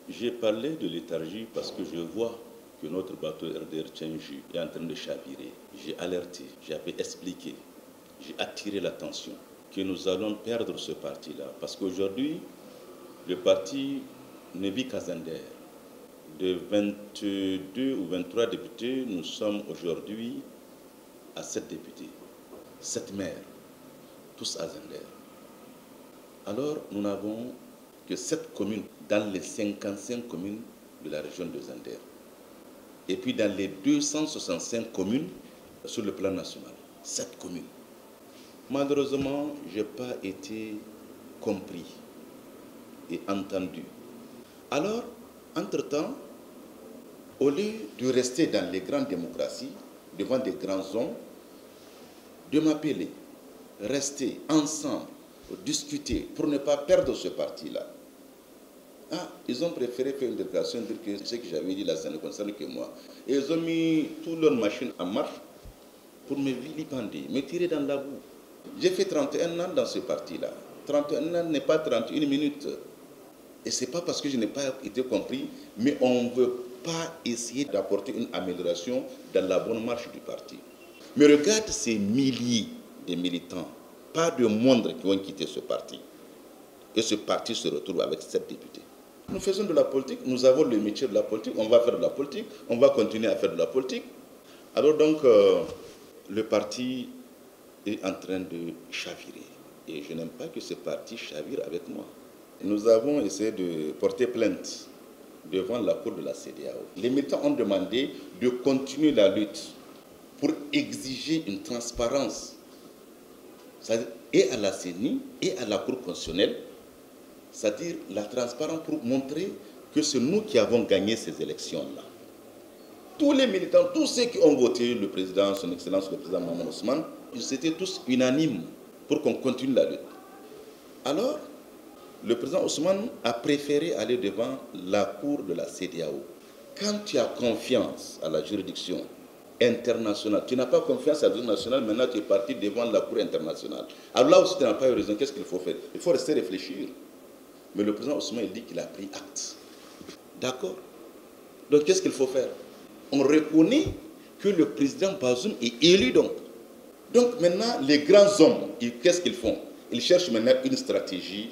J'ai parlé de léthargie parce que je vois que notre bateau RDR Tchengi est en train de chavirer. J'ai alerté, j'avais expliqué, j'ai attiré l'attention que nous allons perdre ce parti-là. Parce qu'aujourd'hui, le parti ne vit qu'à Zender. De 22 ou 23 députés, nous sommes aujourd'hui à 7 députés, 7 maires, tous à Zender. Alors, nous n'avons que 7 communes dans les 55 communes de la région de Zender. Et puis dans les 265 communes sur le plan national. 7 communes. Malheureusement, je n'ai pas été compris et entendu. Alors, entre-temps, au lieu de rester dans les grandes démocraties, devant des grands hommes, de m'appeler, rester ensemble, discuter pour ne pas perdre ce parti-là. Ils ont préféré faire une déclaration, dire que ce que j'avais dit là, ça ne concerne que moi. Et ils ont mis toute leur machine en marche pour me vilipender, me tirer dans la boue. J'ai fait 31 ans dans ce parti-là. 31 ans n'est pas 31 minutes. Et ce n'est pas parce que je n'ai pas été compris, mais on ne veut pas essayer d'apporter une amélioration dans la bonne marche du parti. Mais regarde ces milliers de militants, pas de moindres qui ont quitté ce parti. Et ce parti se retrouve avec 7 députés. Nous faisons de la politique, nous avons le métier de la politique, on va faire de la politique, on va continuer à faire de la politique. Alors donc, le parti est en train de chavirer. Et je n'aime pas que ce parti chavire avec moi. Nous avons essayé de porter plainte devant la cour de la CEDEAO. Les militants ont demandé de continuer la lutte pour exiger une transparence, et à la CENI et à la Cour constitutionnelle, c'est-à-dire la transparence pour montrer que c'est nous qui avons gagné ces élections-là. Tous les militants, tous ceux qui ont voté le président, son Excellence, le président Mahamadou Ousmane, ils étaient tous unanimes pour qu'on continue la lutte. Alors, le président Ousmane a préféré aller devant la cour de la CEDEAO. Quand tu as confiance à la juridiction internationale, tu n'as pas confiance à la juridiction nationale, maintenant tu es parti devant la cour internationale. Alors là aussi tu n'as pas eu raison, qu'est-ce qu'il faut faire? Il faut rester réfléchir. Mais le président Ousmane dit qu'il a pris acte. D'accord? Donc qu'est-ce qu'il faut faire? On reconnaît que le président Bazoum est élu donc. Donc maintenant, les grands hommes, qu'est-ce qu'ils font? Ils cherchent maintenant une stratégie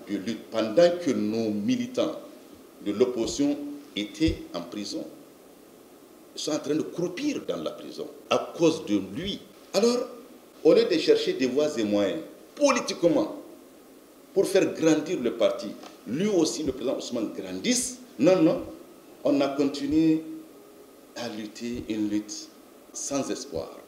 de lutte pendant que nos militants de l'opposition étaient en prison. Ils sont en train de croupir dans la prison à cause de lui. Alors, au lieu de chercher des voies et moyens politiquement pour faire grandir le parti, lui aussi, le président Ousmane, grandisse, non, on a continué à lutter une lutte sans espoir.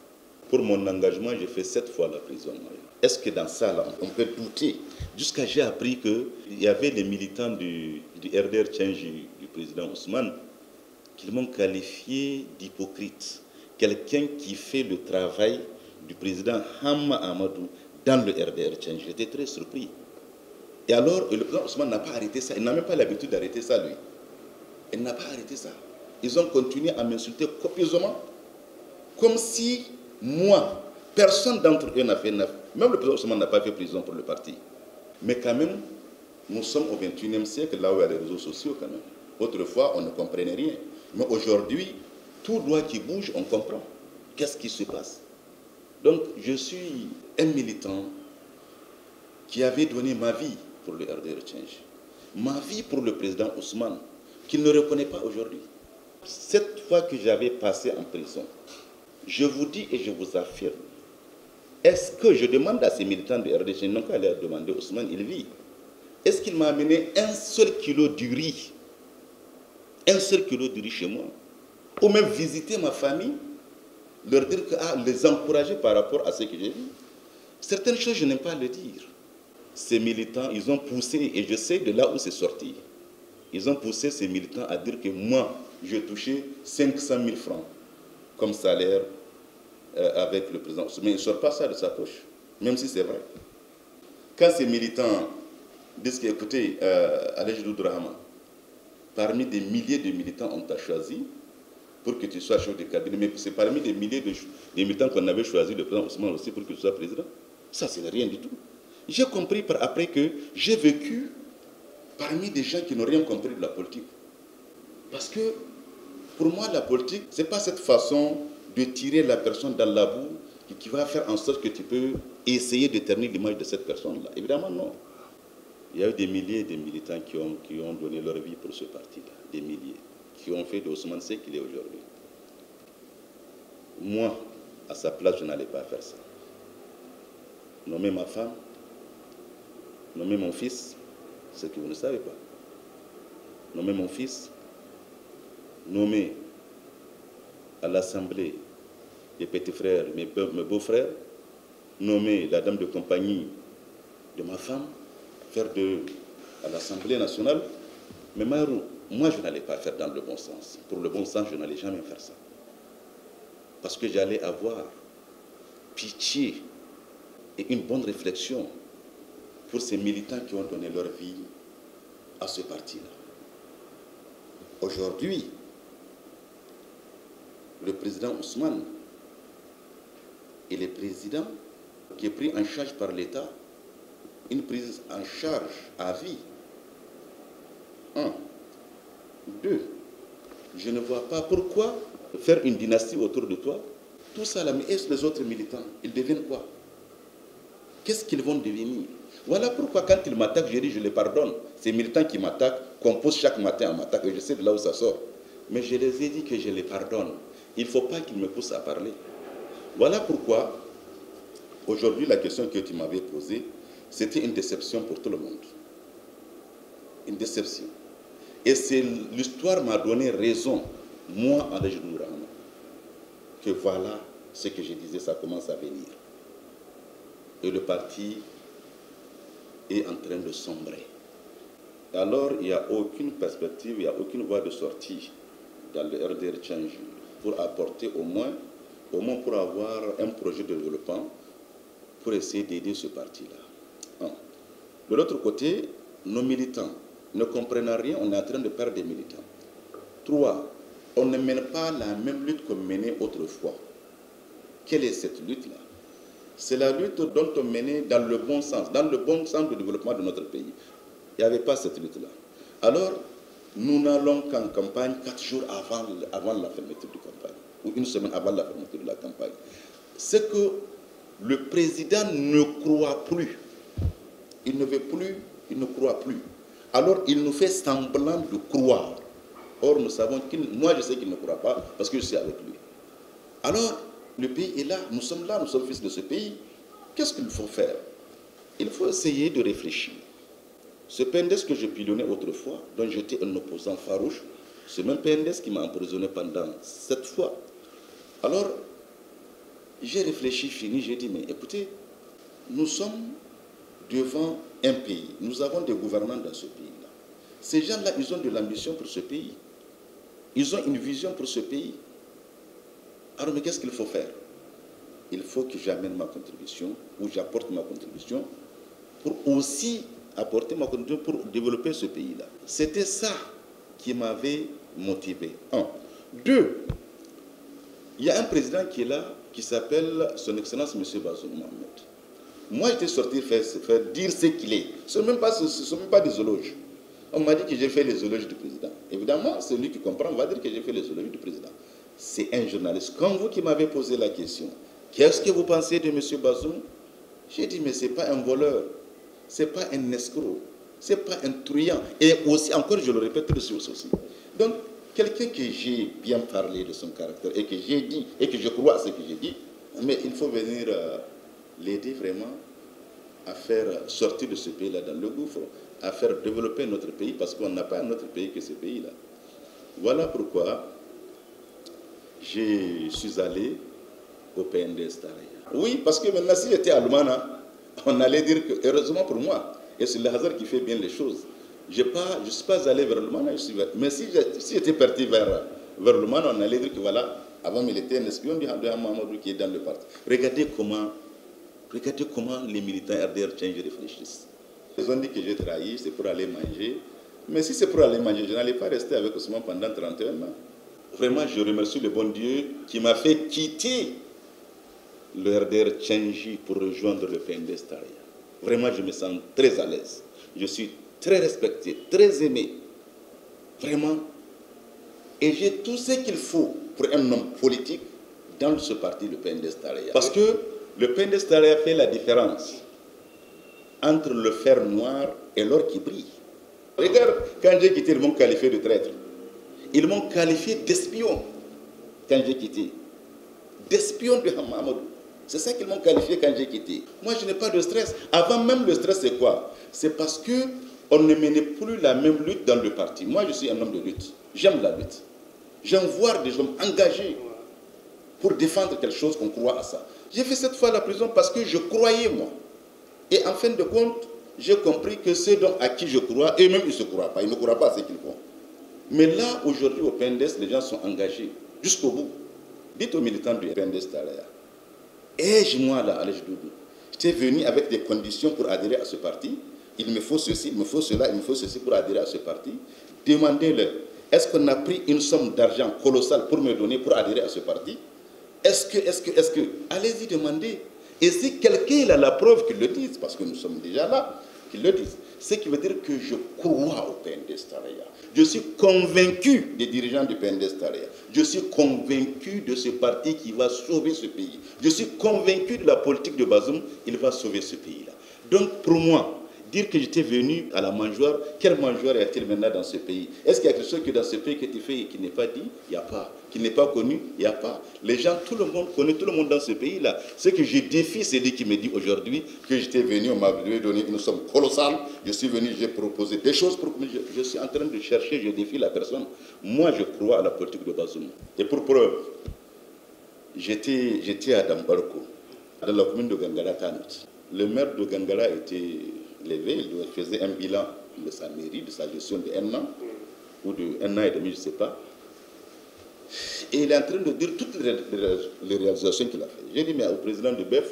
Pour mon engagement, j'ai fait 7 fois la prison. Est-ce que dans ça, là, on peut douter? Jusqu'à j'ai appris qu'il y avait les militants du RDR Tchengi, du président Ousmane, qui m'ont qualifié d'hypocrite. Quelqu'un qui fait le travail du président Hamma Amadou dans le RDR Tchengi. J'étais très surpris. Et alors, le président Ousmane n'a pas arrêté ça. Il n'a même pas l'habitude d'arrêter ça, lui. Il n'a pas arrêté ça. Ils ont continué à m'insulter copieusement, comme si moi, personne d'entre eux n'a fait, même le président Ousmane n'a pas fait prison pour le parti. Mais quand même, nous sommes au XXIe siècle, là où il y a les réseaux sociaux quand même. Autrefois, on ne comprenait rien. Mais aujourd'hui, tout doigt qui bouge, on comprend. Qu'est-ce qui se passe? Donc, je suis un militant qui avait donné ma vie pour le RDR Tchengi. Ma vie pour le président Ousmane, qu'il ne reconnaît pas aujourd'hui. Cette fois que j'avais passé en prison, je vous dis et je vous affirme, est-ce que je demande à ces militants de RDC, non qu'à leur demander, Ousmane, il vit, est-ce qu'il m'a amené un seul kilo de riz chez moi, ou même visiter ma famille, leur dire que, les encourager par rapport à ce que j'ai vu? Certaines choses, je n'aime pas le dire. Ces militants, ils ont poussé, et je sais de là où c'est sorti, ils ont poussé ces militants à dire que moi, j'ai touché 500 000 francs comme salaire avec le président. Mais il ne sort pas ça de sa poche, même si c'est vrai. Quand ces militants disent que, écoutez, Alej Doudrahama, parmi des milliers de militants, on t'a choisi pour que tu sois chef de cabinet, mais c'est parmi des milliers de militants qu'on avait choisi le président Ousmane aussi pour que tu sois président. Ça, c'est rien du tout. J'ai compris par après que j'ai vécu parmi des gens qui n'ont rien compris de la politique. Parce que, pour moi, la politique, ce n'est pas cette façon de tirer la personne dans la boue qui va faire en sorte que tu peux essayer de ternir l'image de cette personne-là. Évidemment, non. Il y a eu des milliers de militants qui ont donné leur vie pour ce parti-là. Des milliers. Qui ont fait d'Ousmane ce qu'il est aujourd'hui. Moi, à sa place, je n'allais pas faire ça. Nommer ma femme, nommer mon fils, c'est ce que vous ne savez pas. Nommer mon fils, nommer à l'Assemblée les petits frères, mes beaux-frères, nommer la dame de compagnie de ma femme, faire à l'Assemblée nationale. Mais Marou, moi je n'allais pas faire dans le bon sens. Pour le bon sens, je n'allais jamais faire ça. Parce que j'allais avoir pitié et une bonne réflexion pour ces militants qui ont donné leur vie à ce parti-là. Aujourd'hui, le président Ousmane est le président qui est pris en charge par l'État, une prise en charge à vie. 1. 2. Je ne vois pas pourquoi faire une dynastie autour de toi. Tout ça là, mais est-ce les autres militants, ils deviennent quoi? Qu'est-ce qu'ils vont devenir? Voilà pourquoi quand ils m'attaquent, je dis je les pardonne. Ces militants qui m'attaquent, composent chaque matin en m'attaque, et je sais de là où ça sort. Mais je les ai dit que je les pardonne. Il ne faut pas qu'ils me poussent à parler. Voilà pourquoi, aujourd'hui, la question que tu m'avais posée, c'était une déception pour tout le monde. Une déception. Et l'histoire m'a donné raison, moi, André Nourama, que voilà ce que je disais, ça commence à venir. Et le parti est en train de sombrer. Alors, il n'y a aucune perspective, il n'y a aucune voie de sortie dans le RDR Change pour apporter au moins pour avoir un projet de développement pour essayer d'aider ce parti-là. De l'autre côté, nos militants ne comprennent rien, on est en train de perdre des militants. 3. On ne mène pas la même lutte qu'on menait autrefois. Quelle est cette lutte-là? C'est la lutte dont on menait dans le bon sens de développement de notre pays. Il n'y avait pas cette lutte-là. Alors, nous n'allons qu'en campagne 4 jours avant la fermeture de campagne, ou une semaine avant la fermeture de la campagne. C'est que le président ne croit plus. Il ne veut plus, il ne croit plus. Alors, il nous fait semblant de croire. Or, nous savons moi, je sais qu'il ne croit pas parce que je suis avec lui. Alors, le pays est là, nous sommes fils de ce pays. Qu'est-ce qu'il faut faire? Il faut essayer de réfléchir. Ce PNDS que je pilonnais autrefois, dont j'étais un opposant farouche, ce même PNDS qui m'a emprisonné pendant 7 fois. Alors, j'ai réfléchi, fini, j'ai dit, mais écoutez, nous sommes devant un pays. Nous avons des gouvernants dans ce pays-là. Ces gens-là, ils ont de l'ambition pour ce pays. Ils ont une vision pour ce pays. Alors, mais qu'est-ce qu'il faut faire? Il faut que j'amène ma contribution, ou j'apporte ma contribution, pour aussi apporter ma contribution pour développer ce pays-là. C'était ça qui m'avait motivé. 1. 2. Il y a un président qui est là, qui s'appelle Son Excellence M. Bazoum Mohamed. Moi, j'étais sorti faire dire ce qu'il est. Ce ne sont même pas des éloges. On m'a dit que j'ai fait les éloges du président. Évidemment, celui qui comprend va dire que j'ai fait les éloges du président. C'est un journaliste comme vous qui m'avez posé la question. Qu'est-ce que vous pensez de M. Bazoum? J'ai dit, mais ce n'est pas un voleur, ce n'est pas un escroc, ce n'est pas un truand. Et aussi, encore, je le répète aussi. Donc, quelqu'un que j'ai bien parlé de son caractère et que j'ai dit, et que je crois à ce que j'ai dit, mais il faut venir l'aider vraiment à faire sortir de ce pays-là dans le gouffre, à faire développer notre pays, parce qu'on n'a pas un autre pays que ce pays-là. Voilà pourquoi je suis allé au PNDS Taraya. Oui, parce que maintenant, si j'étais à Lumana, on allait dire que, heureusement pour moi, et c'est le hasard qui fait bien les choses, je ne suis pas allé vers Lumana, mais si j'étais parti vers Lumana, on allait dire que voilà, avant il était un espion de Mamadou qui est dans le parti. Regardez comment les militants RDR Change réfléchissent. Ils ont dit que j'ai trahi, c'est pour aller manger. Mais si c'est pour aller manger, je n'allais pas rester avec Ousmane pendant 31 ans. Vraiment, je remercie le bon Dieu qui m'a fait quitter le RDR Change pour rejoindre le PNDS Taraya. Vraiment, je me sens très à l'aise. Je suis très respecté, très aimé, vraiment. Et j'ai tout ce qu'il faut pour un homme politique dans ce parti, le PNDS-Taraya. Parce que le PNDS-Taraya fait la différence entre le fer noir et l'or qui brille. Regarde, quand j'ai quitté, ils m'ont qualifié de traître. Ils m'ont qualifié d'espion quand j'ai quitté. D'espion de Hamamadou. C'est ça qu'ils m'ont qualifié quand j'ai quitté. Moi, je n'ai pas de stress. Avant même le stress, c'est quoi? C'est parce qu'on ne menait plus la même lutte dans le parti. Moi, je suis un homme de lutte. J'aime la lutte. J'aime voir des hommes engagés pour défendre quelque chose qu'on croit à ça. J'ai fait cette fois la prison parce que je croyais, moi. Et en fin de compte, j'ai compris que ceux à qui je crois, eux-mêmes, ils ne se croient pas. Ils ne croient pas à ce qu'ils font. Mais là, aujourd'hui, au PNDS, les gens sont engagés jusqu'au bout. Dites aux militants du PNDS-Taraya, moi là, Alej Doudou, j'étais venu avec des conditions pour adhérer à ce parti. Il me faut ceci, il me faut cela, il me faut ceci pour adhérer à ce parti. Demandez-leur, est-ce qu'on a pris une somme d'argent colossale pour me donner pour adhérer à ce parti? Est-ce que, allez-y demander. Et si quelqu'un a la preuve qu'il le dise, parce que nous sommes déjà là, qu'il le dise. Ce qui veut dire que je crois au PNDS-Taraya. Je suis convaincu des dirigeants du PNDS-Taraya. Je suis convaincu de ce parti qui va sauver ce pays. Je suis convaincu de la politique de Bazoum, il va sauver ce pays-là. Donc pour moi, dire que j'étais venu à la mangeoire, quelle mangeoire y a-t-il maintenant dans ce pays? Est-ce qu'il y a quelque chose que dans ce pays que tu fais et qui n'est pas dit? Il n'y a pas. Qui n'est pas connu? Il n'y a pas. Les gens, tout le monde connaît tout le monde dans ce pays-là. Ce que je défie, c'est lui qui me dit aujourd'hui que j'étais venu, on m'avait donné une somme colossale, je suis venu, j'ai proposé des choses, je suis en train de chercher, je défie la personne. Moi, je crois à la politique de Bazoum. Et pour preuve, j'étais à Dambarko, dans la commune de Gangara-Kanut. Le maire de Gangara était levé, il faisait un bilan de sa mairie, de sa gestion de 1 an, ou de 1 an et demi, je ne sais pas. Et il est en train de dire toutes les réalisations qu'il a faites. J'ai dit, mais au président de BEF,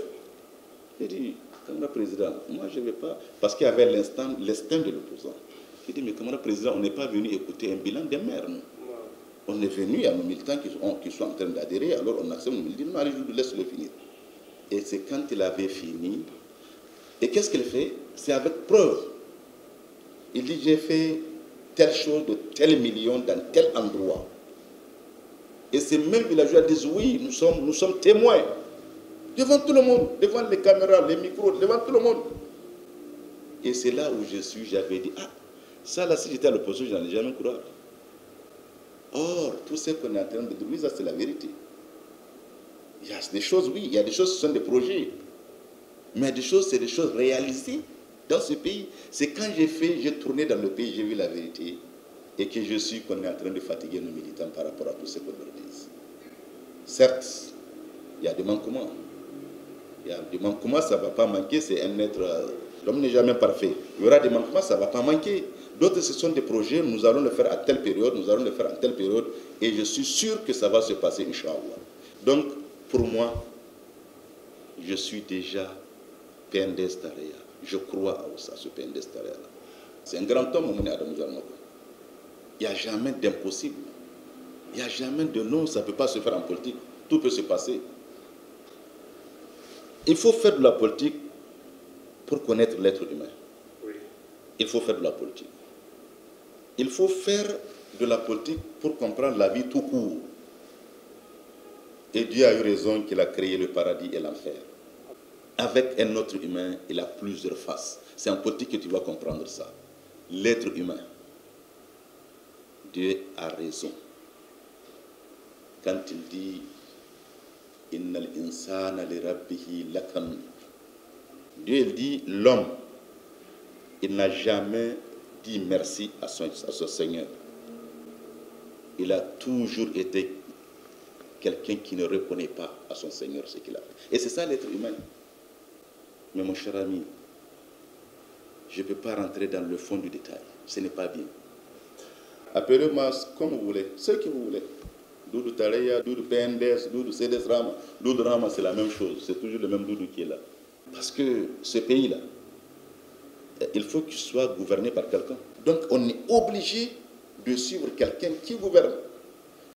j'ai dit, camarade président, moi je ne vais pas, parce qu'il y avait l'estin de l'opposant. J'ai dit, mais camarade président, on n'est pas venu écouter un bilan des maires, non. On est venu, il y a nos militants qui sont en train d'adhérer, alors on accepte, on dit, non, allez, laisse-le finir. Et c'est quand il avait fini, et qu'est-ce qu'il fait? C'est avec preuve. Il dit, j'ai fait telle chose de tel million dans tel endroit. Et ces mêmes villageois disent, oui, nous sommes témoins. Devant tout le monde, devant les caméras, les micros, devant tout le monde. Et c'est là où j'avais dit, ah, ça là, si j'étais à l'opposition, je n'en ai jamais croire. Or, tout ce qu'on est en train de dire, oui, ça c'est la vérité. Il y a des choses, oui, il y a des choses qui sont des projets. Mais des choses, c'est des choses réalisées dans ce pays. C'est quand j'ai tourné dans le pays, j'ai vu la vérité. Et que qu'on est en train de fatiguer nos militants par rapport à tout ce qu'on leur dit. Certes, il y a des manquements. Il y a des manquements, ça ne va pas manquer, c'est un être... L'homme n'est jamais parfait. Il y aura des manquements, ça ne va pas manquer. D'autres, ce sont des projets, nous allons le faire à telle période, nous allons le faire à telle période, et je suis sûr que ça va se passer, Inch'Allah. Donc, pour moi, je suis déjà PNDS-Taraya. Je crois à ce PNDS-Taraya. C'est un grand homme, Moumouni Adamou Zarmako. Il n'y a jamais d'impossible. Il n'y a jamais de non, ça ne peut pas se faire en politique. Tout peut se passer. Il faut faire de la politique pour connaître l'être humain. Oui. Il faut faire de la politique. Il faut faire de la politique pour comprendre la vie tout court. Et Dieu a eu raison qu'il a créé le paradis et l'enfer. Avec un autre humain, il a plusieurs faces. C'est en politique que tu vas comprendre ça. L'être humain. Dieu a raison. Quand il dit Innal insana li rabbihi lakan. Dieu il dit l'homme, il n'a jamais dit merci à son Seigneur. Il a toujours été quelqu'un qui ne reconnaît pas à son Seigneur ce qu'il a fait. Et c'est ça l'être humain. Mais mon cher ami, je ne peux pas rentrer dans le fond du détail. Ce n'est pas bien. Appelez-moi comme vous voulez, ce que vous voulez. Doudou Taraya, Doudou PNDS, Doudou CDS Rama. Doudou Rama, c'est la même chose. C'est toujours le même Doudou qui est là. Parce que ce pays-là, il faut qu'il soit gouverné par quelqu'un. Donc on est obligé de suivre quelqu'un qui gouverne.